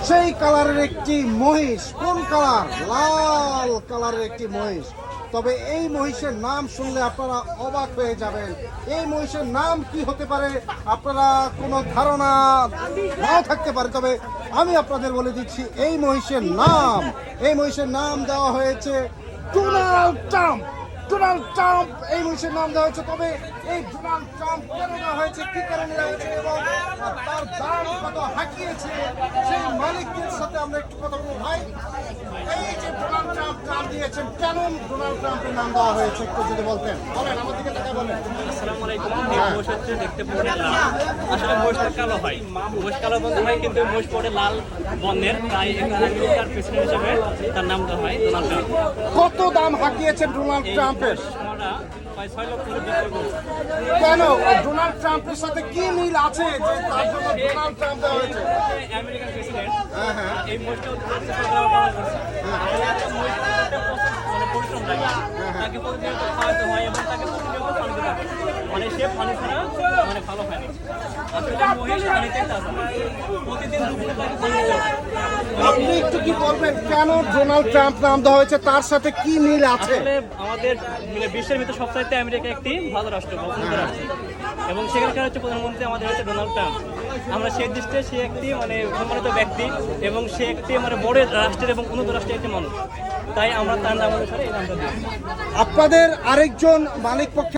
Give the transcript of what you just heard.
সেই কালারের একটি মহিষ। কোন কালার? লাল কালারের একটি মহিষ। তবে এই মহিষের নাম শুনলে আপনারা অবাক হয়ে যাবেন। এই মহিষের নাম কি হতে পারে আপনারা কোনো ধারণা নাও থাকতে পারে, তবে আমি আপনাদের বলে দিচ্ছি এই মহিষের নাম দেওয়া হয়েছে ডোনাল্ড ট্রাম্প। ডোনাল্ড ট্রাম্প এই মহিষের নাম দেওয়া হয়েছে। তবে এই ডোনাল্ড ট্রাম্প কেন দেওয়া হয়েছে, কি কারণে দেওয়া হয়েছে এবং তার দাম কত হাঁকিয়েছে সেই মালিকদের সাথে আমরা একটু কথা বলবো। ভাই, এই যে ডোনাল্ড ট্রাম্প নাম দিয়েছেন, কেন ডোনাল্ড ট্রাম্পের নাম দেওয়া হয়েছে একটু যদি বলতেন। বলেন, আমার দিকে তাকায় বলেন। আসসালামু আলাইকুম। এই মোষ হচ্ছে দেখতে পড়ে লাল, আসলে মোষটা কালো হয়। মোষ কালো বন্ধ হয়, কিন্তু মোষ পড়ে লাল বর্ণের, তাই এখানে তার প্রেসিডেন্ট হিসেবে তার নামটা হয় ডোনাল্ড ট্রাম্প। কত দাম হাঁকিয়েছেন ডোনাল্ড ট্রাম্পের? আমরা প্রায় 6 লক্ষ করে বিক্রি করছি। কেন ডোনাল্ড ট্রাম্পের সাথে কি মিল আছে যে তার জন্য ডোনাল্ড ট্রাম্প দেওয়া হয়েছে? আমেরিকান প্রেসিডেন্ট হ্যাঁ। এই মোষটা মানে পরিশ্রম লাগে, তাকে প্রতিনিয়ত খাওয়াতে হয় এবং তাকে প্রতিনিয়ত পানি দিতে হয়। মানে সে পানি ছাড়া মানে ভালো হয় না। আসলে মহিষ পানিতে তাজা, প্রতিদিন দুপুরে তাকে পানি দিতে হয়। আপনি একটু কি বলবেন কেন ডোনাল্ড ট্রাম্প নাম দেওয়া হয়েছে, তার সাথে কি মিল আছে? আসলে আমাদের মানে বিশ্বের ভিতরে সবচাইতে আমেরিকা একটি ভালো রাষ্ট্র, যুক্তরাষ্ট্র, এবং সেখানকার হচ্ছে প্রধানমন্ত্রী আমাদের হচ্ছে ডোনাল্ড ট্রাম্প। আমরা সেই দৃষ্টিতে সে একটি মানে সম্মানিত ব্যক্তি এবং সে একটি মানে বড় রাষ্ট্রের এবং উন্নত রাষ্ট্রের একটি মানুষ, তাই আমরা তার নাম অনুসারে এই নামটা দিই। আপনাদের আরেকজন মালিক পক্ষ